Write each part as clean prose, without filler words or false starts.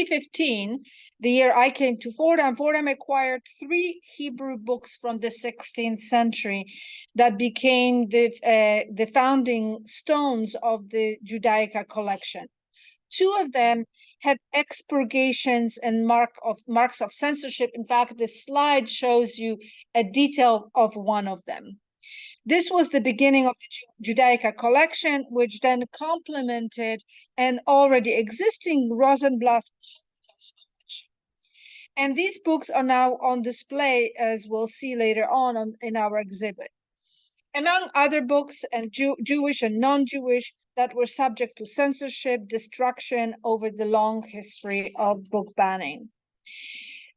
2015, the year I came to Fordham, Fordham acquired 3 Hebrew books from the 16th century that became the founding stones of the Judaica collection. 2 of them had expurgations and marks of censorship. In fact, the slide shows you a detail of one of them. This was the beginning of the Judaica collection, which then complemented an already existing Rosenblatt collection. And these books are now on display, as we'll see later on in our exhibit. Among other books, and Jewish and non-Jewish, that were subject to censorship, destruction over the long history of book banning.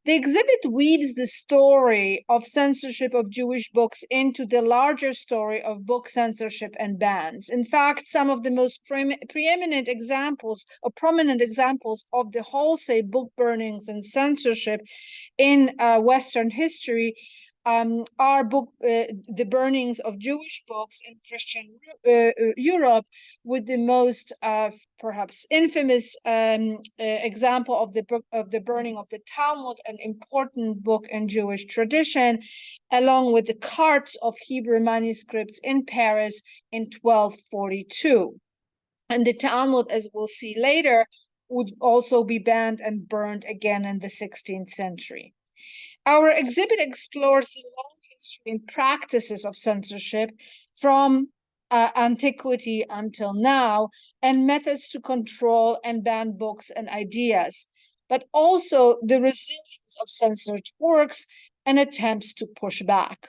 The exhibit weaves the story of censorship of Jewish books into the larger story of book censorship and bans. In fact, some of the most preeminent examples or prominent examples of the wholesale book burnings and censorship in Western history are the burnings of Jewish books in Christian Europe, with the most perhaps infamous example of the burning of the Talmud, an important book in Jewish tradition, along with the carts of Hebrew manuscripts in Paris in 1242. And the Talmud, as we'll see later, would also be banned and burned again in the 16th century. Our exhibit explores the long history and practices of censorship from antiquity until now, and methods to control and ban books and ideas, but also the resilience of censored works and attempts to push back.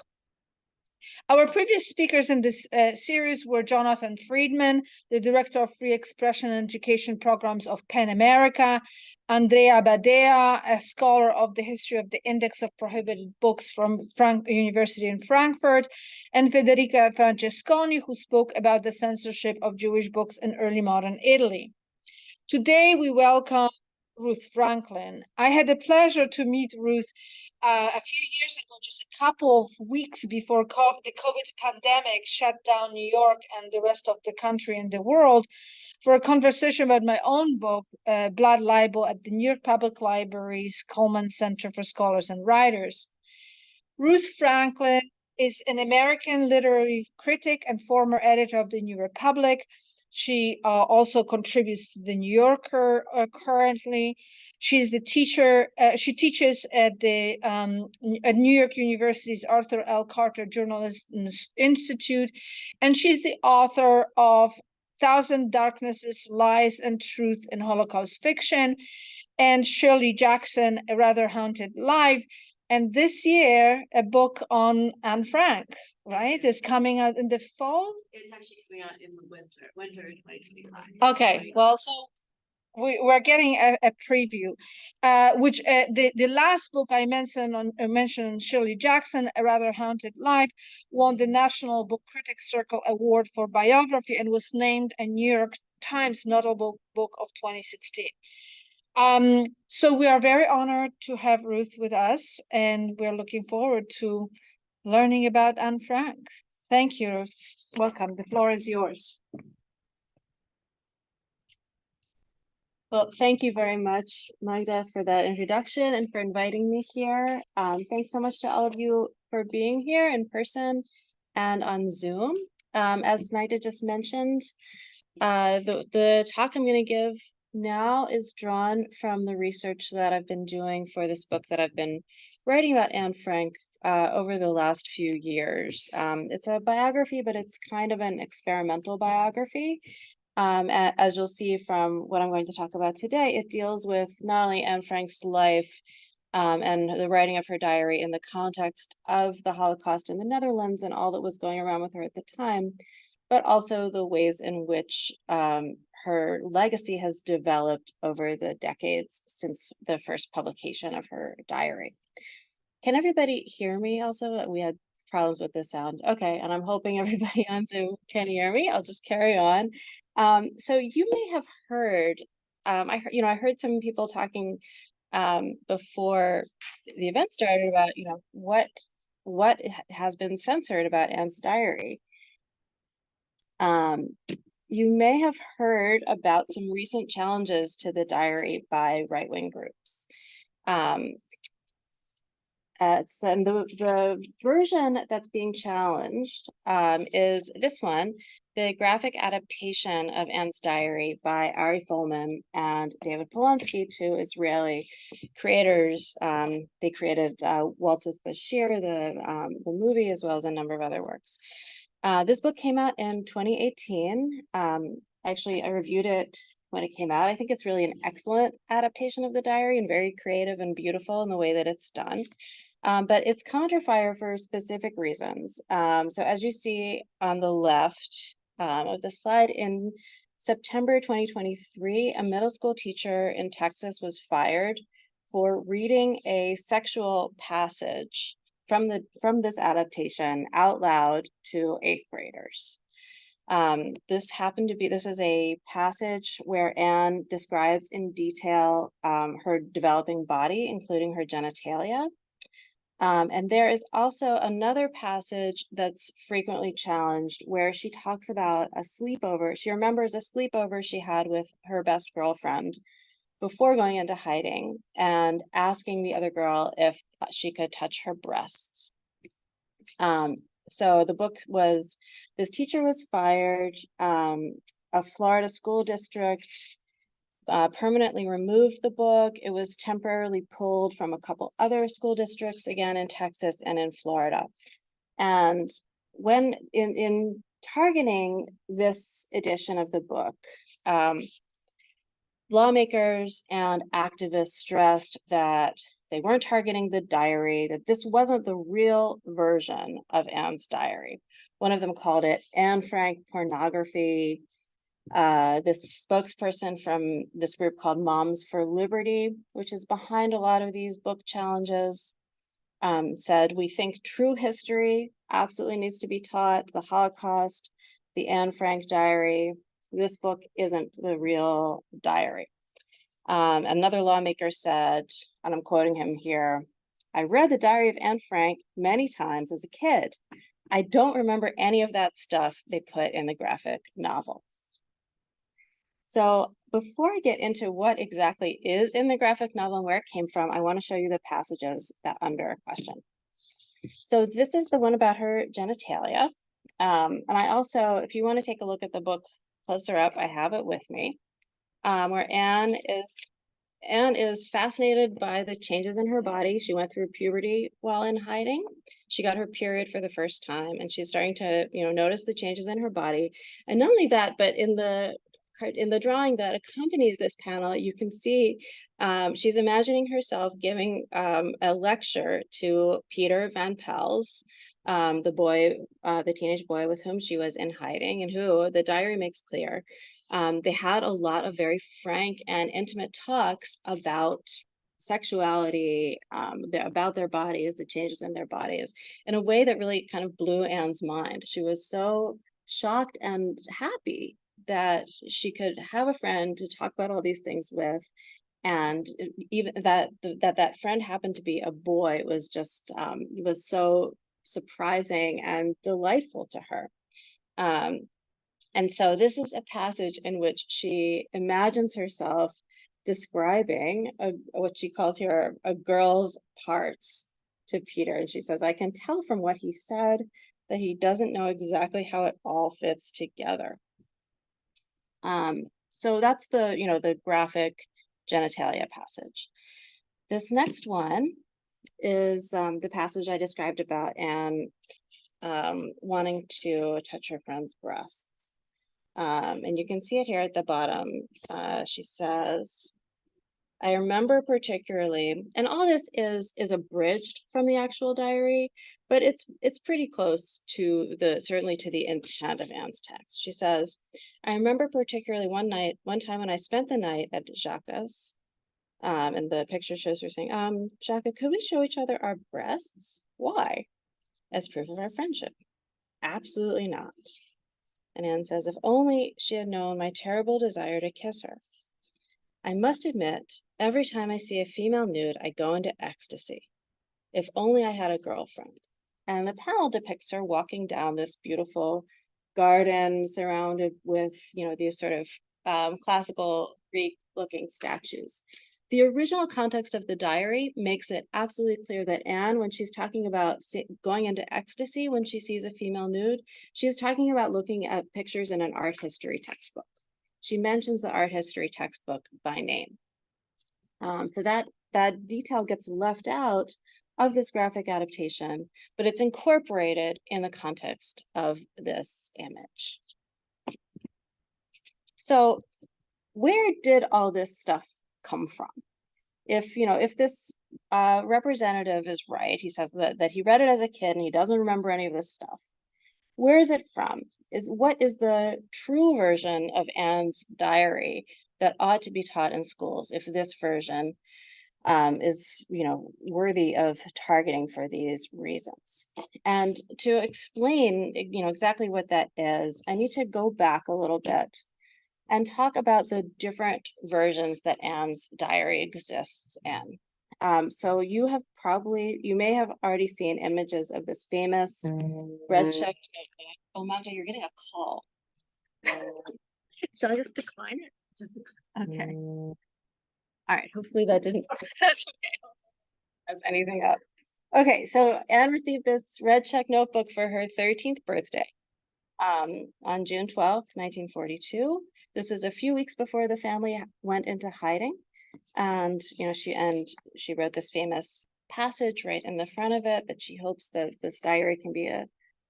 Our previous speakers in this series were Jonathan Friedman, the Director of Free Expression and Education Programs of PEN America, Andrea Badea, a scholar of the history of the Index of Prohibited Books from University in Frankfurt, and Federica Francesconi, who spoke about the censorship of Jewish books in early modern Italy. Today, we welcome Ruth Franklin. I had the pleasure to meet Ruth a few years ago, just a couple of weeks before the COVID pandemic shut down New York and the rest of the country and the world, for a conversation about my own book, Blood Libel, at the New York Public Library's Coleman Center for Scholars and Writers. Ruth Franklin is an American literary critic and former editor of the New Republic. She also contributes to the New Yorker currently. She's the teacher. She teaches at the at New York University's Arthur L. Carter Journalism Institute, and she's the author of Thousand Darknesses, Lies and Truth in Holocaust Fiction, and Shirley Jackson, A Rather Haunted Life. And this year, a book on Anne Frank, right, is coming out in the fall? It's actually coming out in the winter 2025. Okay, well, so we're getting a preview, which the last book I mentioned Shirley Jackson, A Rather Haunted Life, won the National Book Critics Circle Award for Biography and was named a New York Times Notable Book of 2016. So we are very honored to have Ruth with us, and we're looking forward to learning about Anne Frank. Thank you, Ruth. Welcome. The floor is yours. Well, thank you very much, Magda, for that introduction and for inviting me here. Thanks so much to all of you for being here in person and on Zoom. As Magda just mentioned, the talk I'm going to give now is drawn from the research that I've been doing for this book that I've been writing about Anne Frank over the last few years. It's a biography, but it's kind of an experimental biography. As you'll see from what I'm going to talk about today, it deals with not only Anne Frank's life and the writing of her diary in the context of the Holocaust in the Netherlands and all that was going around with her at the time, but also the ways in which her legacy has developed over the decades since the first publication of her diary. Can everybody hear me also? We had problems with the sound. Okay, and I'm hoping everybody on Zoom can hear me. I'll just carry on. So you may have heard, I heard some people talking before the event started about, what has been censored about Anne's diary. you may have heard about some recent challenges to the diary by right-wing groups. And the version that's being challenged is this one, the graphic adaptation of Anne's diary by Ari Folman and David Polonsky, two Israeli creators. They created Waltz with Bashir, the movie, as well as a number of other works. This book came out in 2018. Actually, I reviewed it when it came out. I think it's really an excellent adaptation of the diary and very creative and beautiful in the way that it's done. But it's come under fire for specific reasons. So as you see on the left of the slide, in September 2023, a middle school teacher in Texas was fired for reading a sexual passage from this adaptation out loud to 8th graders. This is a passage where Anne describes in detail her developing body, including her genitalia. And there is also another passage that's frequently challenged where she talks about a sleepover. She remembers a sleepover she had with her best girlfriend before going into hiding and asking the other girl if she could touch her breasts. So the book was, this teacher was fired, a Florida school district permanently removed the book. It was temporarily pulled from a couple other school districts, again in Texas and in Florida. And when in targeting this edition of the book, lawmakers and activists stressed that they weren't targeting the diary, that this wasn't the real version of Anne's diary. One of them called it Anne Frank pornography. This spokesperson from this group called Moms for Liberty, which is behind a lot of these book challenges, said, we think true history absolutely needs to be taught, the Holocaust, the Anne Frank diary. This book isn't the real diary. Another lawmaker said, and I'm quoting him here, I read the diary of Anne Frank many times as a kid. I don't remember any of that stuff they put in the graphic novel. So before I get into what exactly is in the graphic novel and where it came from, I want to show you the passages that under question. So this is the one about her genitalia. And I also, if you want to take a look at the book closer up, I have it with me, where Anne is fascinated by the changes in her body. She went through puberty while in hiding. She got her period for the first time, and she's starting to, notice the changes in her body. And not only that, but in the drawing that accompanies this panel, you can see she's imagining herself giving a lecture to Peter Van Pels, the teenage boy with whom she was in hiding and who the diary makes clear. They had a lot of very frank and intimate talks about sexuality, about their bodies, the changes in their bodies, in a way that really kind of blew Anne's mind. She was so shocked and happy that she could have a friend to talk about all these things with, and even that friend happened to be a boy was just was so surprising and delightful to her. And so this is a passage in which she imagines herself describing what she calls here a girl's parts to Peter. And she says, I can tell from what he said that he doesn't know exactly how it all fits together. So that's the graphic genitalia passage. This next one is the passage I described about Anne wanting to touch her friend's breasts. And you can see it here at the bottom. She says, I remember particularly, and all this is abridged from the actual diary, but it's pretty close to certainly to the intent of Anne's text. She says, I remember particularly one time when I spent the night at Jacques', and the picture shows her saying, Jacques, could we show each other our breasts? Why? As proof of our friendship. Absolutely not. And Anne says, if only she had known my terrible desire to kiss her. I must admit, every time I see a female nude, I go into ecstasy. If only I had a girlfriend. And the panel depicts her walking down this beautiful garden surrounded with, these sort of classical Greek-looking statues. The original context of the diary makes it absolutely clear that Anne, when she's talking about going into ecstasy when she sees a female nude, she's talking about looking at pictures in an art history textbook. She mentions the art history textbook by name. So that detail gets left out of this graphic adaptation, but it's incorporated in the context of this image. So where did all this stuff come from? If this representative is right, he says that he read it as a kid and he doesn't remember any of this stuff. Where is it from? What is the true version of Anne's diary that ought to be taught in schools if this version is worthy of targeting for these reasons? And to explain exactly what that is, I need to go back a little bit and talk about the different versions that Anne's diary exists in. So you may have already seen images of this famous red check. Oh, Magda, you're getting a call. Should I just decline it? Okay. All right. Hopefully that didn't. That's okay. That's anything up. Okay, so Anne received this red check notebook for her 13th birthday on June 12th, 1942. This is a few weeks before the family went into hiding. And, she wrote this famous passage right in the front of it that she hopes that this diary can be a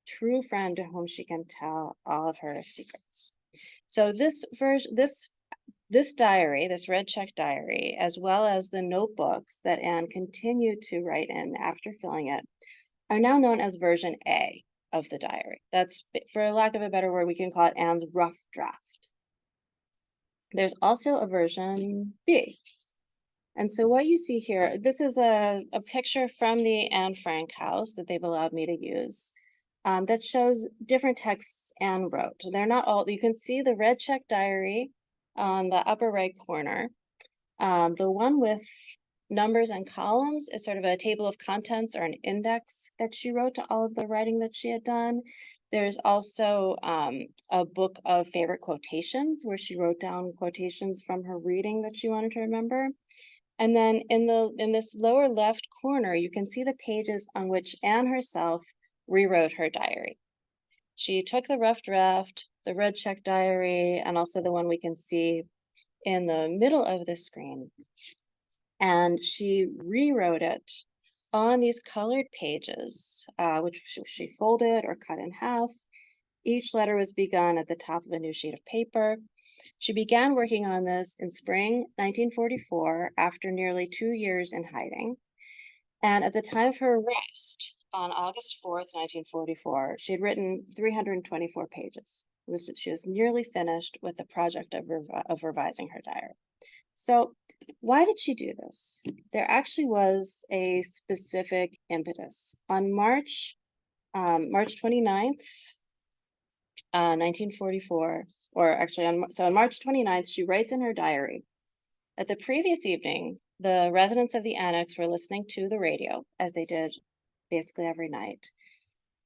true friend to whom she can tell all of her secrets. So this diary, this red check diary, as well as the notebooks that Anne continued to write in after filling it, are now known as version A of the diary. That's, for lack of a better word, we can call it Anne's rough draft. There's also a version B. And so what you see here, this is a picture from the Anne Frank house that they've allowed me to use that shows different texts Anne wrote. They're not all, you can see the red check diary on the upper right corner. The one with numbers and columns is sort of a table of contents or an index that she wrote to all of the writing that she had done. There's also a book of favorite quotations where she wrote down quotations from her reading that she wanted to remember. And then in this lower left corner, you can see the pages on which Anne herself rewrote her diary. She took the rough draft, the red check diary, and also the one we can see in the middle of the screen. And she rewrote it on these colored pages, which she folded or cut in half. Each letter was begun at the top of a new sheet of paper. She began working on this in spring 1944 after nearly 2 years in hiding. And at the time of her arrest on August 4th, 1944, she had written 324 pages. She was nearly finished with the project of revising her diary. So why did she do this? There actually was a specific impetus. On March 29th, 1944, or actually on March 29th, she writes in her diary that the previous evening, the residents of the annex were listening to the radio, as they did basically every night.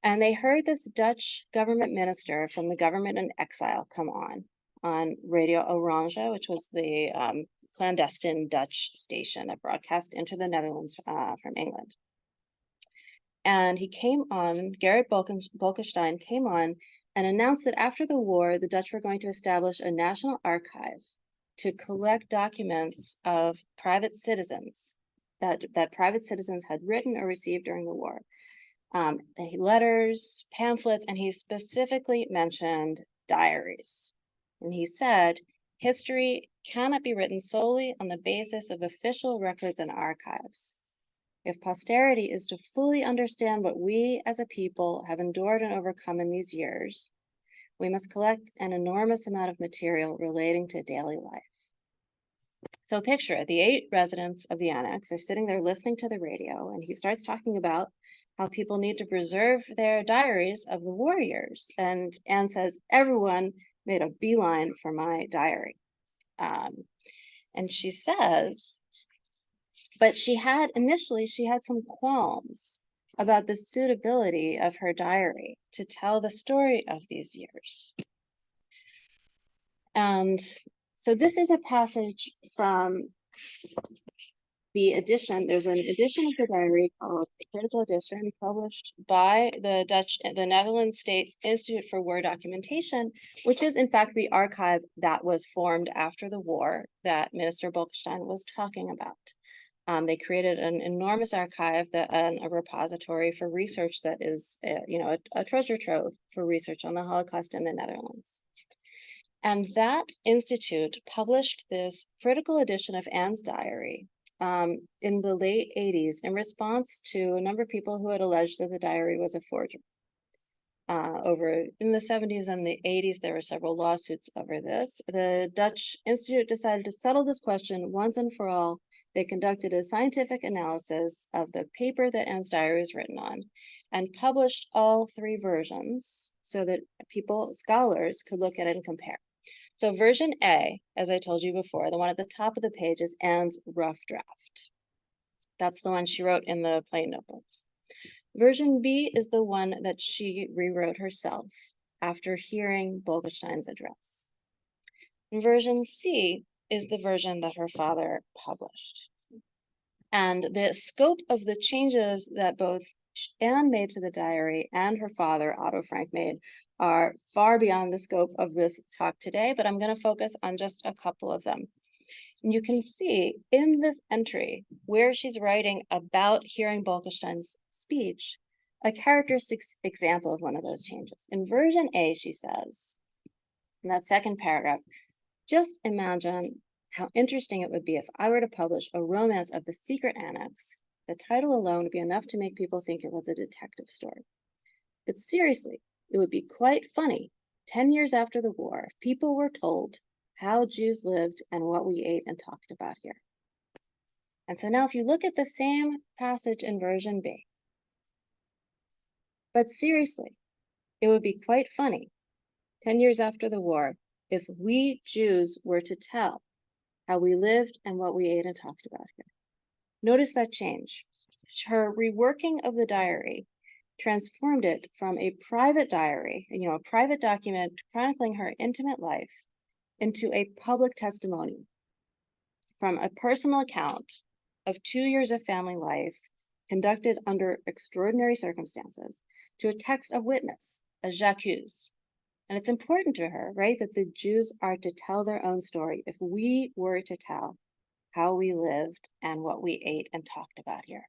And they heard this Dutch government minister from the government in exile come on Radio Orange, which was the clandestine Dutch station that broadcast into the Netherlands from England. And he came on, Gerrit Bolkestein came on and announced that after the war, the Dutch were going to establish a national archive to collect documents of private citizens that private citizens had written or received during the war. Letters, pamphlets, and he specifically mentioned diaries. And he said, history cannot be written solely on the basis of official records and archives. If posterity is to fully understand what we as a people have endured and overcome in these years, we must collect an enormous amount of material relating to daily life. So picture it, the 8 residents of the annex are sitting there listening to the radio, and he starts talking about how people need to preserve their diaries of the war years. And Anne says, everyone made a beeline for my diary. And she says, but initially she had some qualms about the suitability of her diary to tell the story of these years. And so this is a passage from the edition. There's an edition of the diary called the Critical Edition, published by the Netherlands State Institute for War Documentation, which is in fact the archive that was formed after the war that Minister Bolkestein was talking about. They created an enormous archive, a repository for research that is, a treasure trove for research on the Holocaust in the Netherlands. And that institute published this critical edition of Anne's diary in the late 80s in response to a number of people who had alleged that the diary was a forgery. Over in the 70s and the 80s, there were several lawsuits over this. The Dutch Institute decided to settle this question once and for all. They conducted a scientific analysis of the paper that Anne's diary was written on and published all three versions so that scholars could look at it and compare. So version A, as I told you before, the one at the top of the page is Anne's rough draft. That's the one she wrote in the plain notebooks. Version B is the one that she rewrote herself after hearing Bolkestein's address. And version C is the version that her father published. And the scope of the changes that both Anne made to the diary and her father, Otto Frank, made are far beyond the scope of this talk today, but I'm going to focus on just a couple of them. And you can see in this entry where she's writing about hearing Bolkestein's speech, a characteristic example of one of those changes. In version A, she says, in that second paragraph, just imagine how interesting it would be if I were to publish a romance of the secret annex. The title alone would be enough to make people think it was a detective story. But seriously, it would be quite funny, 10 years after the war, if people were told how Jews lived and what we ate and talked about here. And so now if you look at the same passage in version B, but seriously, it would be quite funny, 10 years after the war, if we Jews were to tell how we lived and what we ate and talked about here. Notice that change. Her reworking of the diary transformed it from a private diary, a private document chronicling her intimate life, into a public testimony, from a personal account of 2 years of family life conducted under extraordinary circumstances to a text of witness, a j'accuse. And it's important to her, right, that the Jews are to tell their own story if we were to tell how we lived and what we ate and talked about here.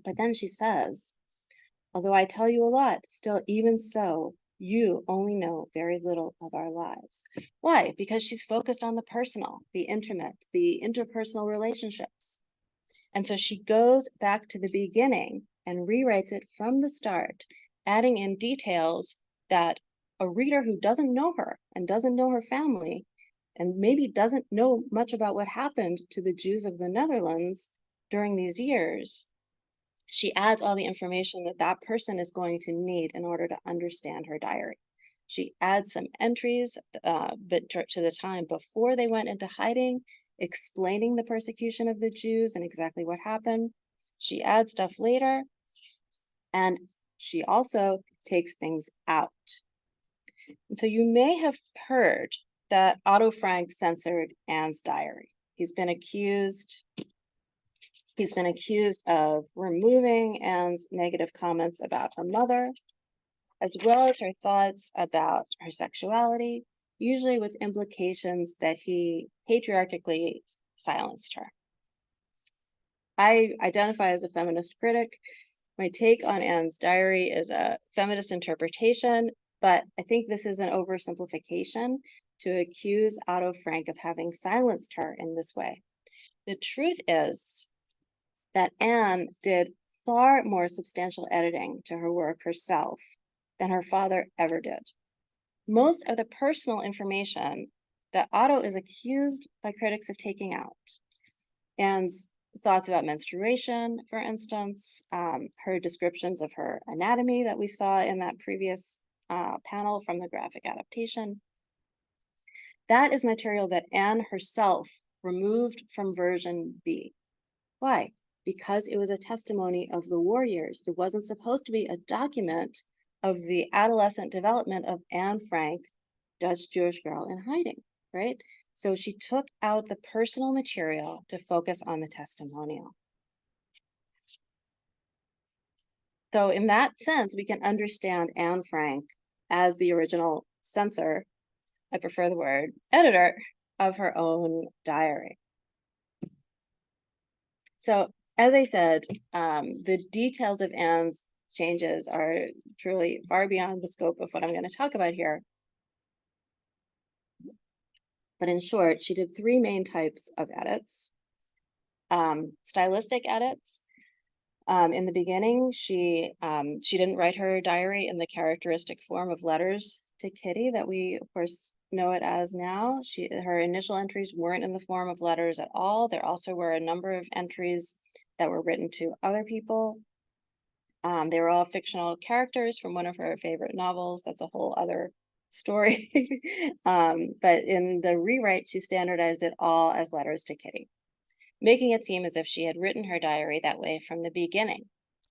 But then she says, although I tell you a lot, still even so, you only know very little of our lives. Why? Because she's focused on the personal, the intimate, the interpersonal relationships. And so she goes back to the beginning and rewrites it from the start, adding in details that a reader who doesn't know her and doesn't know her family and maybe doesn't know much about what happened to the Jews of the Netherlands during these years, she adds all the information that that person is going to need in order to understand her diary. She adds some entries to the time before they went into hiding, explaining the persecution of the Jews and exactly what happened. She adds stuff later, and she also takes things out. And so you may have heard that Otto Frank censored Anne's diary. He's been accused of removing Anne's negative comments about her mother, as well as her thoughts about her sexuality, usually with implications that he patriarchally silenced her. I identify as a feminist critic. My take on Anne's diary is a feminist interpretation, but I think this is an oversimplification to accuse Otto Frank of having silenced her in this way. The truth is that Anne did far more substantial editing to her work herself than her father ever did. Most of the personal information that Otto is accused by critics of taking out, Anne's thoughts about menstruation, for instance, her descriptions of her anatomy that we saw in that previous panel from the graphic adaptation, that is material that Anne herself removed from version B. Why? because it was a testimony of the war years. It wasn't supposed to be a document of the adolescent development of Anne Frank, Dutch Jewish girl in hiding, right? So she took out the personal material to focus on the testimonial. So in that sense, we can understand Anne Frank as the original censor, I prefer the word, editor of her own diary. So as I said, the details of Anne's changes are truly far beyond the scope of what I'm going to talk about here. But in short, she did three main types of edits. Stylistic edits. In the beginning, she didn't write her diary in the characteristic form of letters to Kitty that we, of course, know it as now. Her initial entries weren't in the form of letters at all. There also were a number of entries that were written to other people. They were all fictional characters from one of her favorite novels. That's a whole other story. But in the rewrite, she standardized it all as letters to Kitty, making it seem as if she had written her diary that way from the beginning,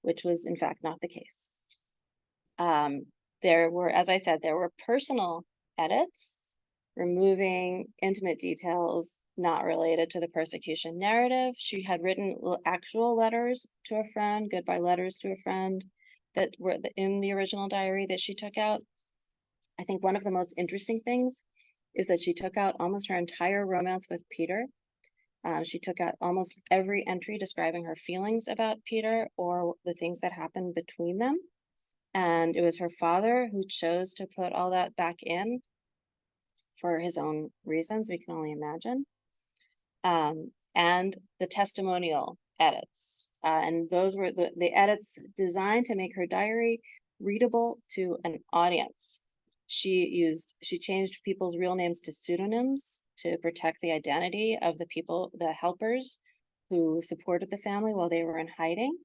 which was in fact not the case. There were, as I said, there were personal edits, removing intimate details not related to the persecution narrative. She had written actual letters to a friend, goodbye letters to a friend, that were in the original diary that she took out. I think one of the most interesting things is that she took out almost her entire romance with Peter. She took out almost every entry describing her feelings about Peter or the things that happened between them. And it was her father who chose to put all that back in for his own reasons, we can only imagine. And the testimonial edits. And those were the edits designed to make her diary readable to an audience. She changed people's real names to pseudonyms to protect the identity of the people, the helpers who supported the family while they were in hiding.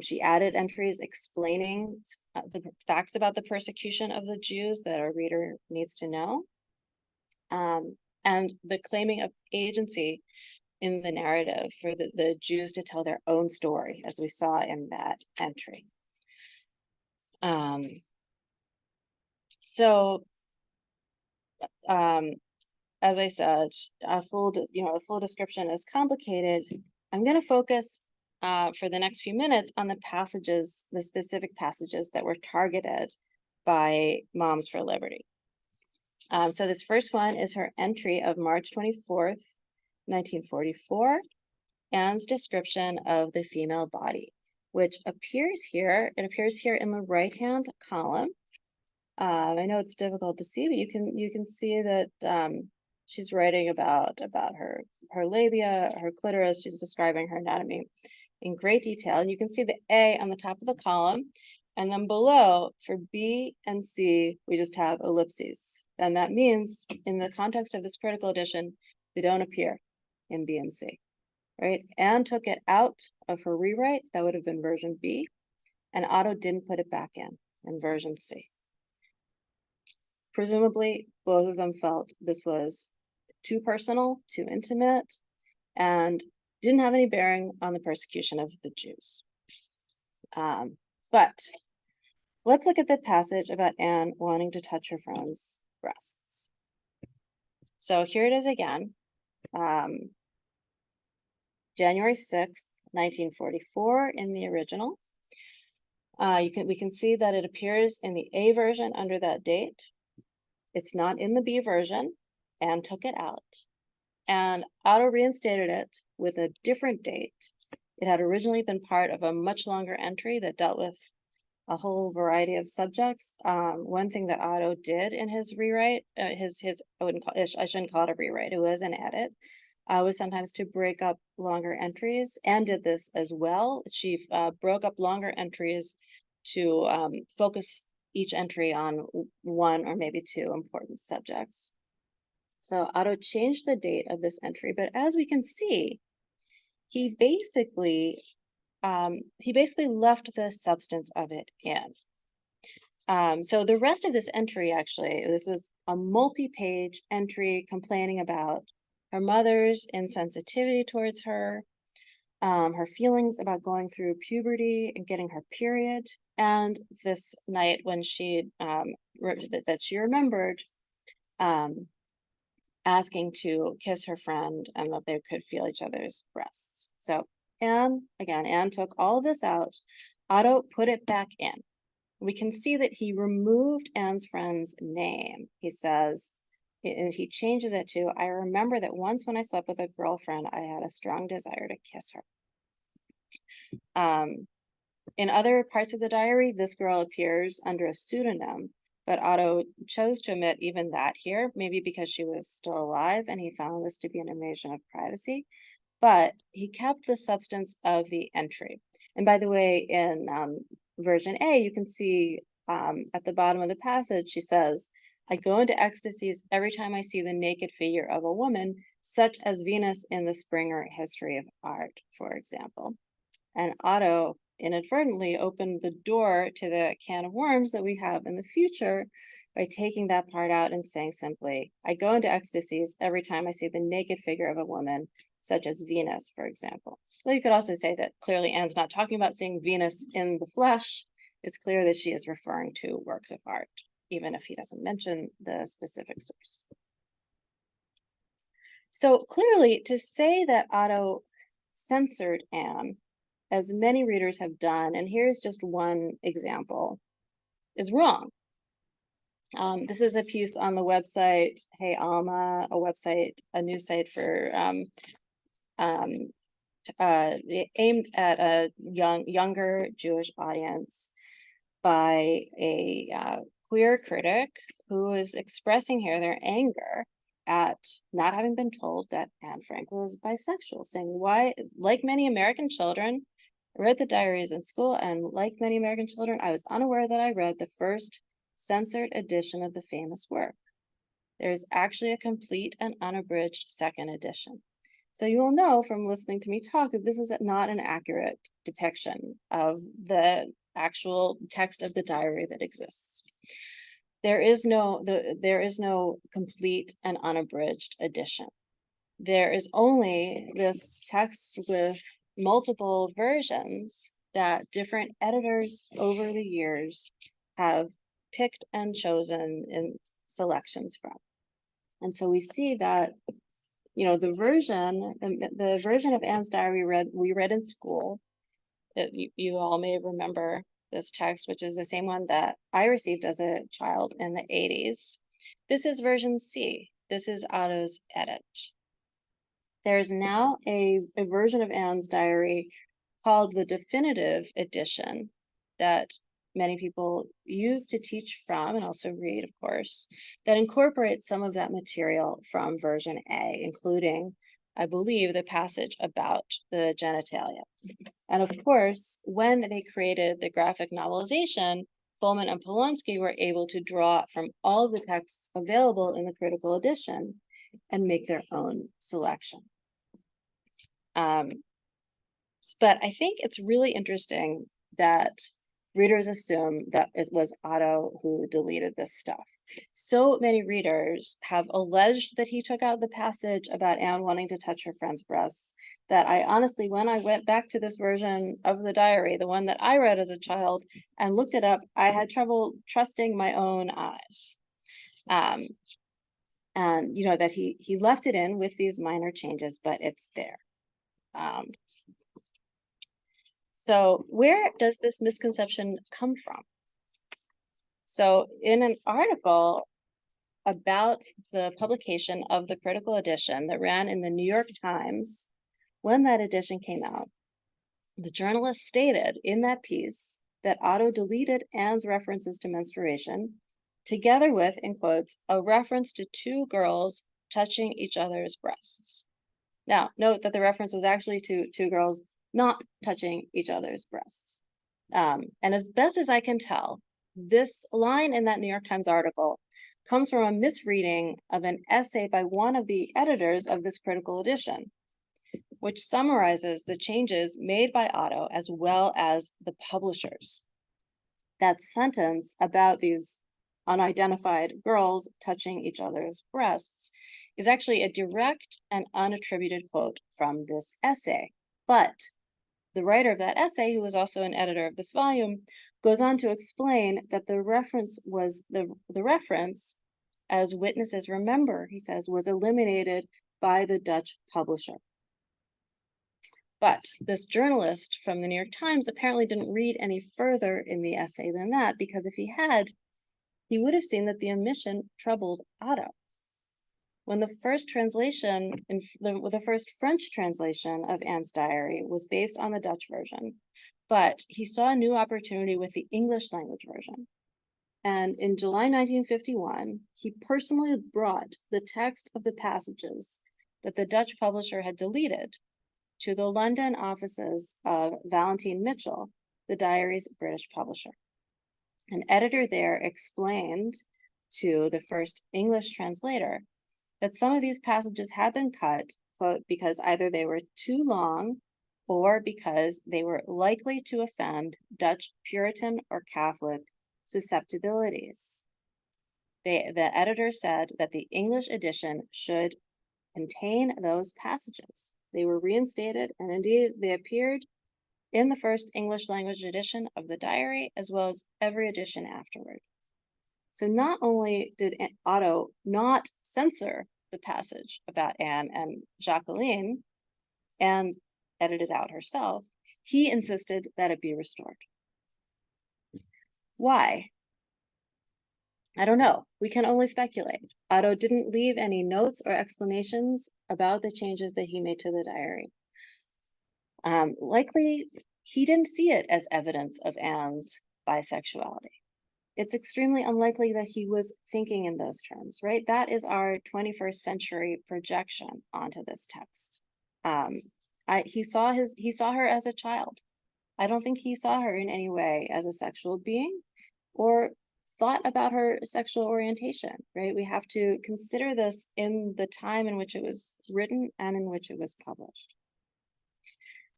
She added entries explaining the facts about the persecution of the Jews that our reader needs to know. And the claiming of agency in the narrative for the Jews to tell their own story, as we saw in that entry. As I said, a full description is complicated. I'm going to focus for the next few minutes on the passages, the specific passages that were targeted by Moms for Liberty. So this first one is her entry of March 24th, 1944, Anne's description of the female body, which appears here. It appears here in the right-hand column. I know it's difficult to see, but you can see that she's writing about her labia, her clitoris. She's describing her anatomy in great detail. And you can see the A on the top of the column. And then below, for B and C, we just have ellipses. And that means, in the context of this critical edition, they don't appear in B and C, right? Anne took it out of her rewrite. That would have been version B. And Otto didn't put it back in version C. Presumably, both of them felt this was too personal, too intimate, and didn't have any bearing on the persecution of the Jews. But let's look at the passage about Anne wanting to touch her friend's breasts. So here it is again, January 6th, 1944 in the original. We can see that it appears in the A version under that date. It's not in the B version. Anne took it out. And Otto reinstated it with a different date. It had originally been part of a much longer entry that dealt with a whole variety of subjects. One thing that Otto did in his rewrite, I shouldn't call it a rewrite, it was an edit, was sometimes to break up longer entries. Anne did this as well. She broke up longer entries to focus each entry on one or maybe two important subjects. So Otto changed the date of this entry, but as we can see, he basically left the substance of it in. So the rest of this entry, actually, this was a multi-page entry complaining about her mother's insensitivity towards her, her feelings about going through puberty and getting her period, and this night when she that she remembered asking to kiss her friend and that they could feel each other's breasts. So Anne took all of this out. Otto put it back in. We can see that he removed Anne's friend's name. He says, and he changes it to, I remember that once when I slept with a girlfriend, I had a strong desire to kiss her. In other parts of the diary, this girl appears under a pseudonym, but Otto chose to omit even that here, maybe because she was still alive and he found this to be an invasion of privacy. But he kept the substance of the entry. And by the way, in version A, you can see at the bottom of the passage, she says, I go into ecstasies every time I see the naked figure of a woman, such as Venus in the Springer History of Art, for example. And Otto inadvertently opened the door to the can of worms that we have in the future by taking that part out and saying simply, I go into ecstasies every time I see the naked figure of a woman, such as Venus, for example. So you could also say that clearly Anne's not talking about seeing Venus in the flesh. It's clear that she is referring to works of art, even if he doesn't mention the specific source. So clearly, to say that Otto censored Anne, as many readers have done, and here's just one example, is wrong. This is a piece on the website Hey Alma, a news site for aimed at a younger Jewish audience by a queer critic who is expressing here their anger at not having been told that Anne Frank was bisexual, saying, why, like many American children, I read the diaries in school, and like many American children, I was unaware that I read the first censored edition of the famous work. There is actually a complete and unabridged second edition. So you will know from listening to me talk that this is not an accurate depiction of the actual text of the diary that exists. There is no complete and unabridged edition. There is only this text with multiple versions that different editors over the years have picked and chosen in selections from. And so we see that, you know, the version of Anne's diary we read in school, you all may remember this text, which is the same one that I received as a child in the 80s. This is version C. This is Otto's edit. There's now a version of Anne's diary called the definitive edition that many people use to teach from and also read, of course, that incorporates some of that material from version A, including, I believe, the passage about the genitalia. And of course, when they created the graphic novelization, Pullman and Polonsky were able to draw from all of the texts available in the critical edition and make their own selection. But I think it's really interesting that readers assume that it was Otto who deleted this stuff. So many readers have alleged that he took out the passage about Anne wanting to touch her friend's breasts, that I honestly, when I went back to this version of the diary, the one that I read as a child, and looked it up, I had trouble trusting my own eyes. And, you know, that he left it in with these minor changes, but it's there. So where does this misconception come from? So in an article about the publication of the critical edition that ran in the New York Times, when that edition came out, the journalist stated in that piece that Otto deleted Anne's references to menstruation, together with, in quotes, a reference to two girls touching each other's breasts. Now, note that the reference was actually to two girls not touching each other's breasts. And as best as I can tell, this line in that New York Times article comes from a misreading of an essay by one of the editors of this critical edition, which summarizes the changes made by Otto as well as the publishers. That sentence about these unidentified girls touching each other's breasts is actually a direct and unattributed quote from this essay. But the writer of that essay, who was also an editor of this volume, goes on to explain that the reference was the reference, as witnesses remember, he says, was eliminated by the Dutch publisher. But this journalist from the New York Times apparently didn't read any further in the essay than that, because if he had, he would have seen that the omission troubled Otto. When the first translation, the first French translation of Anne's diary was based on the Dutch version, but he saw a new opportunity with the English language version. And in July 1951, he personally brought the text of the passages that the Dutch publisher had deleted to the London offices of Valentine Mitchell, the diary's British publisher. An editor there explained to the first English translator that some of these passages had been cut, quote, because either they were too long or because they were likely to offend Dutch Puritan or Catholic susceptibilities. The editor said that the English edition should contain those passages. They were reinstated, and indeed they appeared in the first English language edition of the diary, as well as every edition afterward. So not only did Otto not censor the passage about Anne and Jacqueline and edit it out herself, he insisted that it be restored. Why? I don't know. We can only speculate. Otto didn't leave any notes or explanations about the changes that he made to the diary. Likely, he didn't see it as evidence of Anne's bisexuality. It's extremely unlikely that he was thinking in those terms, right? That is our 21st century projection onto this text. He saw her as a child. I don't think he saw her in any way as a sexual being or thought about her sexual orientation, right? We have to consider this in the time in which it was written and in which it was published.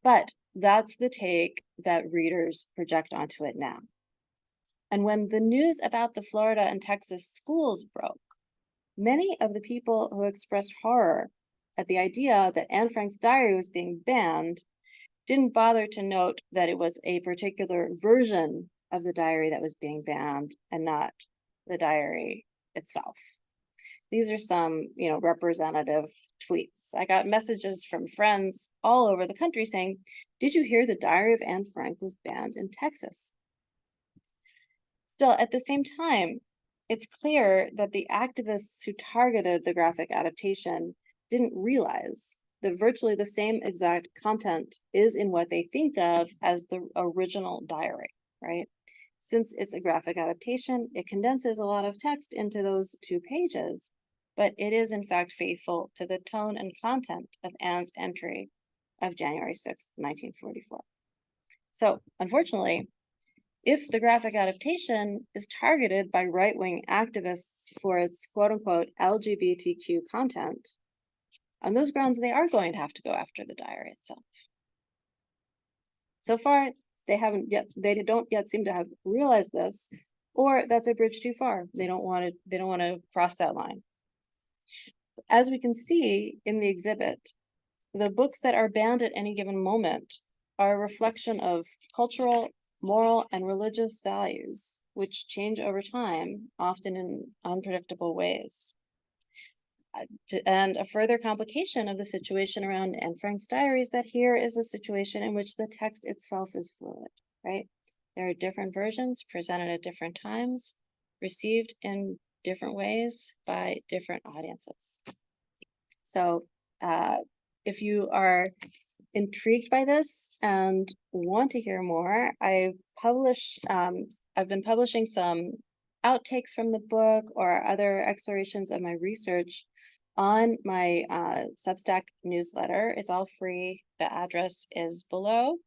But that's the take that readers project onto it now. And when the news about the Florida and Texas schools broke, many of the people who expressed horror at the idea that Anne Frank's diary was being banned didn't bother to note that it was a particular version of the diary that was being banned and not the diary itself. These are some, representative tweets. I got messages from friends all over the country saying, "Did you hear the diary of Anne Frank was banned in Texas?" Still, at the same time, it's clear that the activists who targeted the graphic adaptation didn't realize that virtually the same exact content is in what they think of as the original diary, right? Since it's a graphic adaptation, it condenses a lot of text into those 2 pages, but it is in fact faithful to the tone and content of Anne's entry of January 6th, 1944. So unfortunately, if the graphic adaptation is targeted by right-wing activists for its quote-unquote LGBTQ content, on those grounds, they are going to have to go after the diary itself. So far, they don't yet seem to have realized this, or that's a bridge too far. They don't want to cross that line. As we can see in the exhibit, the books that are banned at any given moment are a reflection of cultural, moral, and religious values, which change over time, often in unpredictable ways. And a further complication of the situation around Anne Frank's diary is that here is a situation in which the text itself is fluid, right? There are different versions presented at different times, received in different ways by different audiences. So if you are intrigued by this and want to hear more, I've been publishing some outtakes from the book or other explorations of my research on my Substack newsletter. It's all free. The address is below.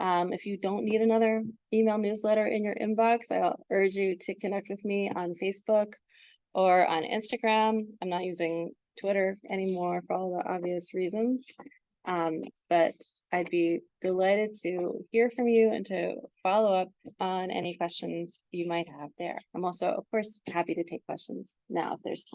If you don't need another email newsletter in your inbox, I'll urge you to connect with me on Facebook or on Instagram. I'm not using Twitter anymore for all the obvious reasons. But I'd be delighted to hear from you and to follow up on any questions you might have there. I'm also, of course, happy to take questions now if there's time.